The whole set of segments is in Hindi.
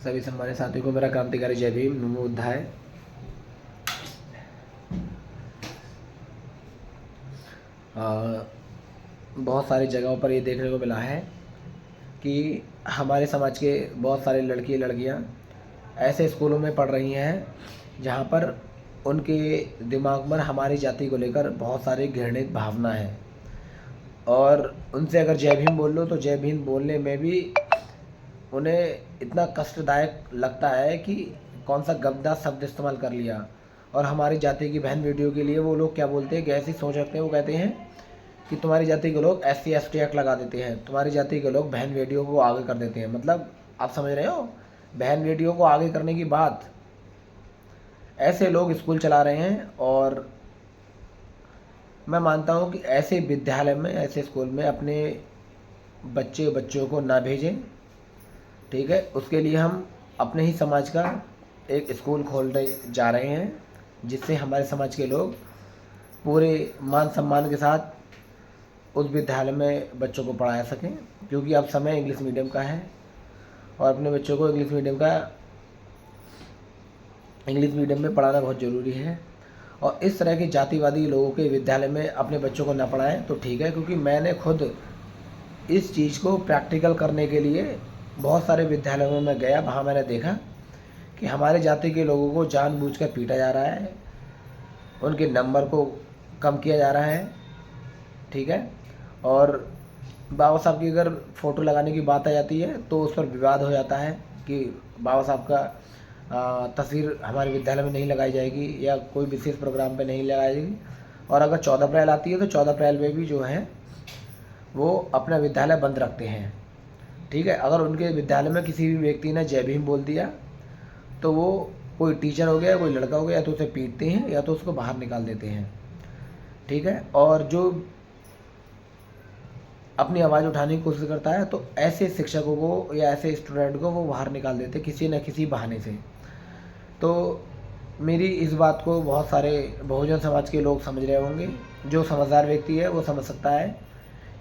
सभी सम्मानित साथियों को मेरा क्रांतिकारी जय भीम, नमो बुद्धाय। बहुत सारी जगहों पर ये देखने को मिला है कि हमारे समाज के बहुत सारे लड़के लड़कियां ऐसे स्कूलों में पढ़ रही हैं जहां पर उनके दिमाग में हमारी जाति को लेकर बहुत सारी घृणित भावना है, और उनसे अगर जय भीम बोल लो तो जय भीम बोलने में भी उन्हें इतना कष्टदायक लगता है कि कौन सा गंदा शब्द इस्तेमाल कर लिया। और हमारी जाति की बहन बेटियों के लिए वो लोग क्या बोलते हैं कि ऐसी सोच रखते हैं, वो कहते हैं कि तुम्हारी जाति के लोग SC ST एक्ट लगा देते हैं, तुम्हारी जाति के लोग बहन बेटियों को आगे कर देते हैं। मतलब आप समझ रहे हो, बहन बेटियों को आगे करने की बात, ऐसे लोग स्कूल चला रहे हैं। और मैं मानता हूँ कि ऐसे विद्यालय में, ऐसे स्कूल में अपने बच्चों को ना भेजें, ठीक है। उसके लिए हम अपने ही समाज का एक स्कूल खोलने जा रहे हैं, जिससे हमारे समाज के लोग पूरे मान सम्मान के साथ उस विद्यालय में बच्चों को पढ़ा सकें, क्योंकि अब समय इंग्लिश मीडियम का है और अपने बच्चों को इंग्लिश मीडियम में पढ़ाना बहुत ज़रूरी है। और इस तरह के जातिवादी लोगों के विद्यालय में अपने बच्चों को ना पढ़ाएं तो ठीक है, क्योंकि मैंने खुद इस चीज़ को प्रैक्टिकल करने के लिए बहुत सारे विद्यालयों में मैं गया। वहाँ मैंने देखा कि हमारे जाति के लोगों को जानबूझकर पीटा जा रहा है, उनके नंबर को कम किया जा रहा है, ठीक है। और बाबा साहब की अगर फ़ोटो लगाने की बात आ जाती है तो उस पर विवाद हो जाता है कि बाबा साहब का तस्वीर हमारे विद्यालय में नहीं लगाई जाएगी या कोई विशेष प्रोग्राम पे नहीं लगाई जाएगी। और अगर 14 अप्रैल आती है तो 14 अप्रैल में भी जो है वो अपना विद्यालय बंद रखते हैं, ठीक है। अगर उनके विद्यालय में किसी भी व्यक्ति ने जय भीम बोल दिया तो वो कोई टीचर हो गया, कोई लड़का हो गया, या तो उसे पीटते हैं या तो उसको बाहर निकाल देते हैं, ठीक है। और जो अपनी आवाज़ उठाने की कोशिश करता है तो ऐसे शिक्षकों को या ऐसे स्टूडेंट को वो बाहर निकाल देते किसी न किसी बहाने से। तो मेरी इस बात को बहुत सारे बहुजन समाज के लोग समझ रहे होंगे। जो समझदार व्यक्ति है वो समझ सकता है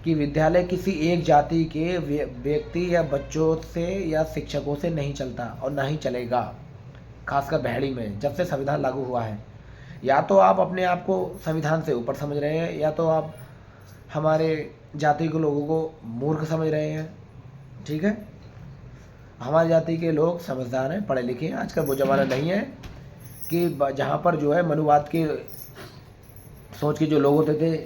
कि विद्यालय किसी एक जाति के व्यक्ति या बच्चों से या शिक्षकों से नहीं चलता और ना ही चलेगा। खासकर बहेड़ी में जब से संविधान लागू हुआ है, या तो आप अपने आप को संविधान से ऊपर समझ रहे हैं या तो आप हमारे जाति के लोगों को मूर्ख समझ रहे हैं, ठीक है। हमारी जाति के लोग समझदार हैं, पढ़े लिखे हैं। आजकल वो ज़माना नहीं है कि जहाँ पर जो है मनुवाद के सोच के जो लोग होते थे,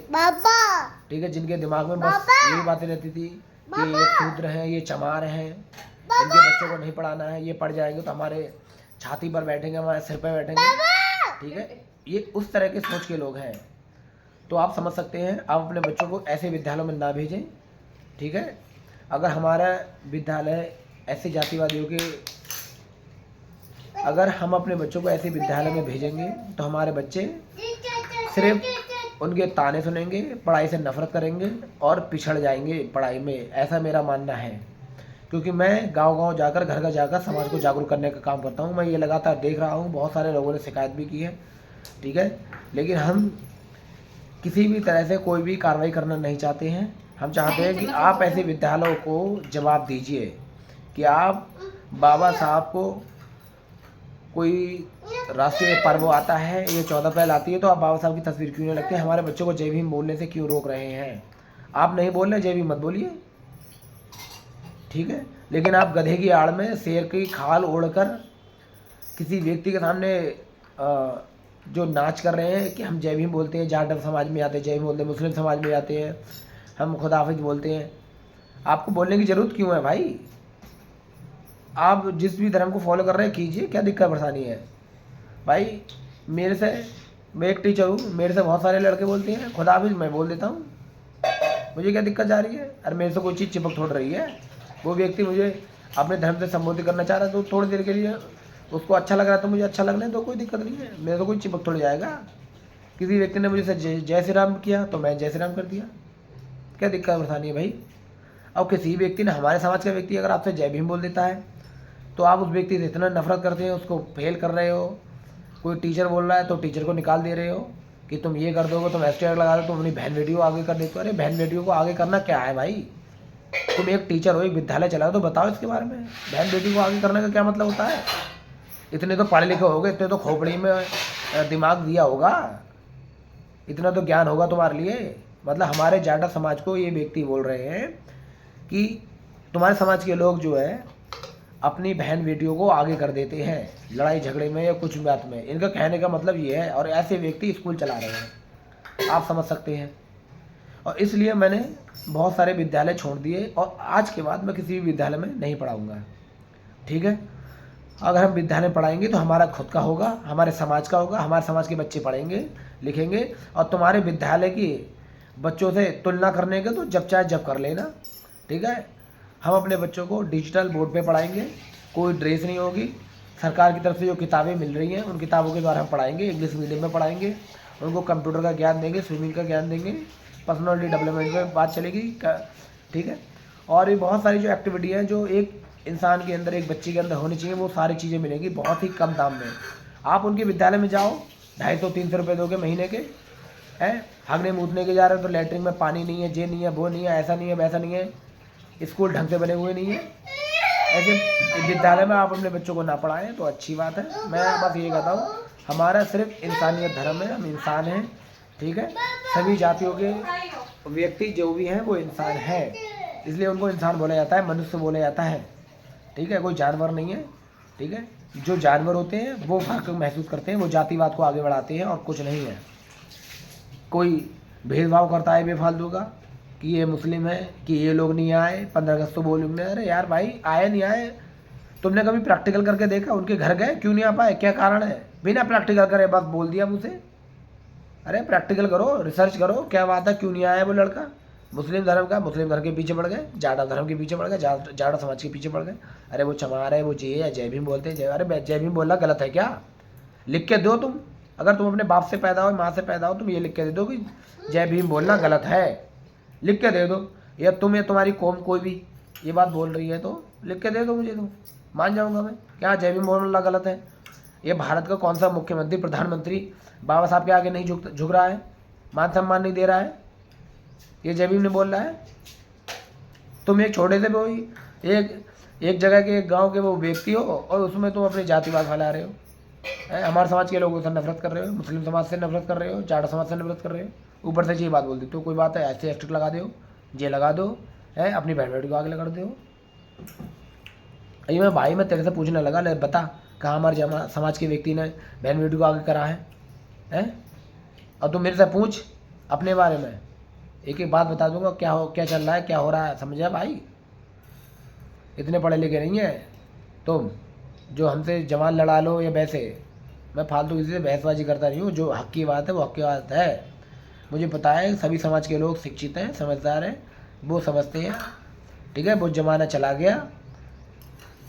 ठीक है, जिनके दिमाग में बस यही बातें रहती थी कि ये शूद्र हैं, ये चमार हैं, इनके बच्चों को नहीं पढ़ाना है, ये पढ़ जाएंगे तो हमारे छाती पर बैठेंगे, हमारे सिर पर बैठेंगे, ठीक है। ये उस तरह के सोच के लोग हैं। तो आप समझ सकते हैं, आप अपने बच्चों को ऐसे विद्यालयों में ना भेजें, ठीक है। अगर हमारा विद्यालय ऐसे जातिवादियों के, अगर हम अपने बच्चों को ऐसे विद्यालय में भेजेंगे तो हमारे बच्चे सिर्फ उनके ताने सुनेंगे, पढ़ाई से नफरत करेंगे और पिछड़ जाएंगे पढ़ाई में। ऐसा मेरा मानना है, क्योंकि मैं गांव-गांव जाकर, घर घर जाकर समाज को जागरूक करने का काम करता हूं। मैं ये लगातार देख रहा हूं, बहुत सारे लोगों ने शिकायत भी की है, ठीक है। लेकिन हम किसी भी तरह से कोई भी कार्रवाई करना नहीं चाहते हैं। हम चाहते हैं कि आप ऐसे विद्यालयों को जवाब दीजिए कि आप बाबा साहब को, कोई राष्ट्रीय पर्व आता है, ये 14 अप्रैल आती है, तो आप बाबा साहब की तस्वीर क्यों नहीं रखते? हमारे बच्चों को जय भीम बोलने से क्यों रोक रहे हैं? आप नहीं बोल रहे, जय भीम मत बोलिए, ठीक है। लेकिन आप गधे की आड़ में शेर की खाल ओढ़कर किसी व्यक्ति के सामने जो नाच कर रहे हैं कि हम जय भीम बोलते हैं, जाट समाज में आते हैं जय भीम बोलते हैं, मुस्लिम समाज में आते हैं हम खुदा हाफिज बोलते हैं। आपको बोलने की ज़रूरत क्यों है भाई? आप जिस भी धर्म को फॉलो कर रहे हैं कीजिए, क्या दिक्कत परेशानी है भाई? मेरे से, मैं एक टीचर हूँ, मेरे से बहुत सारे लड़के बोलते हैं खुदा हाफिज, मैं बोल देता हूँ, मुझे क्या दिक्कत जा रही है? अरे मेरे से कोई चीज़ चिपक थोड़ रही है। वो व्यक्ति मुझे अपने धर्म से संबोधित करना चाह रहा है तो थोड़ी देर के लिए उसको अच्छा लग रहा है तो मुझे अच्छा लगने तो कोई दिक्कत नहीं है, मेरे तो कोई चिपक थोड़ जाएगा। किसी व्यक्ति ने मुझे जय श्री राम किया तो मैं जय श्री राम कर दिया, क्या दिक्कत परेशानी है भाई? अब किसी व्यक्ति ने, हमारे समाज का व्यक्ति अगर आपसे जय भीम बोल देता है तो आप उस व्यक्ति से इतना नफरत करते हैं, उसको फेल कर रहे हो। कोई टीचर बोल रहा है तो टीचर को निकाल दे रहे हो कि तुम ये कर दोगे, तुम ST लगा दो, तुम अपनी बहन बेटियों को आगे कर देते हो। अरे बहन बेटियों को आगे करना क्या है भाई? तुम एक टीचर हो, एक विद्यालय चलाओ, तो बताओ इसके बारे में। बहन बेटी को आगे करने का क्या मतलब होता है? इतने तो पढ़े लिखे होगे, इतने तो खोपड़ी में दिमाग दिया होगा, इतना तो ज्ञान होगा तुम्हारे लिए। मतलब हमारे जाटा समाज को ये व्यक्ति बोल रहे हैं कि तुम्हारे समाज के लोग जो है अपनी बहन बेटियों को आगे कर देते हैं लड़ाई झगड़े में या कुछ बात में। इनका कहने का मतलब ये है, और ऐसे व्यक्ति स्कूल चला रहे हैं, आप समझ सकते हैं। और इसलिए मैंने बहुत सारे विद्यालय छोड़ दिए और आज के बाद मैं किसी भी विद्यालय में नहीं पढ़ाऊँगा। ठीक है, अगर हम विद्यालय पढ़ाएंगे तो हमारा खुद का होगा, हमारे समाज का होगा, हमारे समाज के बच्चे पढ़ेंगे लिखेंगे। और तुम्हारे विद्यालय की बच्चों से तुलना करने के तो जब चाहे जब कर लेना। ठीक है, हम अपने बच्चों को डिजिटल बोर्ड पे पढ़ाएंगे, कोई ड्रेस नहीं होगी। सरकार की तरफ से जो किताबें मिल रही हैं उन किताबों के द्वारा हम पढ़ाएंगे, इंग्लिश मीडियम में पढ़ाएंगे, उनको कंप्यूटर का ज्ञान देंगे, स्विमिंग का ज्ञान देंगे, पर्सनालिटी डेवलपमेंट में बात चलेगी। ठीक है, और भी बहुत सारी जो एक्टिविटी हैं जो एक इंसान के अंदर, एक बच्चे के अंदर होनी चाहिए, वो सारी चीज़ें मिलेंगी बहुत ही कम दाम में। आप उनके विद्यालय में जाओ, 250-300 रुपये दोगे महीने के, हैं भागने मूतने के जा रहे हो तो लैट्रिन में पानी नहीं है, ये नहीं है, वो नहीं है, ऐसा नहीं है, वैसा नहीं है, स्कूल ढंग से बने हुए नहीं है। ऐसे विद्यालय में आप अपने बच्चों को ना पढ़ाएं तो अच्छी बात है। मैं बस ये कहता हूँ, हमारा सिर्फ इंसानियत धर्म है, हम इंसान हैं। ठीक है, सभी जातियों के व्यक्ति जो भी हैं वो इंसान है, इसलिए उनको इंसान बोला जाता है, मनुष्य बोला जाता है। ठीक है, कोई जानवर नहीं है। ठीक है, जो जानवर होते हैं वो फर्क महसूस करते हैं, वो जातिवाद को आगे बढ़ाते हैं और कुछ नहीं है। कोई भेदभाव करता है बेफालतू का कि ये मुस्लिम है, कि ये लोग नहीं आए 15 अगस्त को बोलूँगे। अरे यार भाई, आए नहीं आए, तुमने कभी प्रैक्टिकल करके देखा? उनके घर गए, क्यों नहीं आ पाए, क्या कारण है? बिना प्रैक्टिकल करे बस बोल दिया मुझसे। अरे प्रैक्टिकल करो, रिसर्च करो, क्या बात है, क्यों नहीं आया वो लड़का? मुस्लिम धर्म का, मुस्लिम धर्म के पीछे पड़ गए, जाटा धर्म के पीछे पड़ गए, जाटा समाज के पीछे पड़ गए। अरे वो चमार है, वो जय है, जय भीम बोलते हैं, जय। अरे जय भीम बोलना गलत है क्या? लिख के दो तुम, अगर तुम अपने बाप से पैदा हो, माँ से पैदा हो, तुम ये लिख के दे दो कि जय भीम बोलना गलत है, लिख के दे दो। या तुम या तुम्हारी कौम कोई भी ये बात बोल रही है तो लिख के दे दो मुझे, तो मान जाऊँगा मैं। क्या जय भीम बोलना गलत है? ये भारत का कौन सा मुख्यमंत्री, प्रधानमंत्री बाबा साहब के आगे नहीं झुक रहा है, मान सम्मान नहीं दे रहा है? ये जय भीम ने बोल रहा है? तुम एक छोटे से वो एक जगह के, एक गांव के वो व्यक्ति हो और उसमें तुम अपनी जातिवाद फैला रहे हो। हमारे समाज के लोगों से नफरत कर रहे हो, मुस्लिम समाज से नफरत कर रहे हो, जाटा समाज से नफरत कर रहे हो, ऊपर से ये बात बोल दी तो कोई बात है, ऐसे एक्स्ट्रा लगा दो, जे लगा दो, है अपनी बहन बेटी को आगे लगा दो। अरे मैं भाई, मैं तेरे से पूछने लगा, ले बता कहाँ हमारे समाज के व्यक्ति ने बहन बेटी को आगे करा है? और तुम मेरे से पूछ अपने बारे में, एक एक बात बता दूंगा क्या चल रहा है, क्या हो रहा है, समझा भाई? इतने पढ़े लिखे नहीं है तुम जो हमसे जवान लड़ा लो या वैसे। मैं फालतू किसी से बहसबाजी करता नहीं हूँ, जो हक की बात है वो हक की बात है। मुझे पता है सभी समाज के लोग शिक्षित हैं, समझदार हैं, वो समझते हैं। ठीक है, वो ज़माना चला गया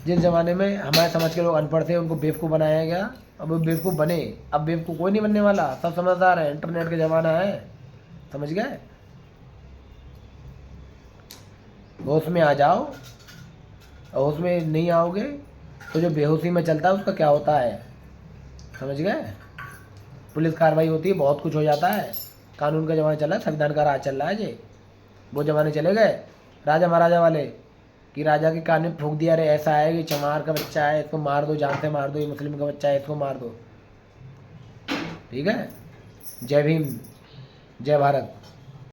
जिस ज़माने में हमारे समाज के लोग अनपढ़ थे, उनको बेवकूफ़ बनाया गया, अब वो बेवकूफ़ बने। अब बेवकूफ़ कोई नहीं बनने वाला, सब समझदार है, इंटरनेट का ज़माना है, समझ गए? होश में आ जाओ, होश में नहीं आओगे तो जो बेहोशी में चलता है उसका क्या होता है, समझ गए? पुलिस कार्रवाई होती है, बहुत कुछ हो जाता है, कानून का ज़माना चल रहा है, संविधान का राज चल रहा है जी। वो ज़माने चले गए राजा महाराजा वाले कि राजा के कान में फूंक दिया, अरे ऐसा है कि चमार का बच्चा है, इसको मार दो, जान से मार दो, ये मुस्लिम का बच्चा है, इसको मार दो। ठीक है, जय भीम, जय भारत।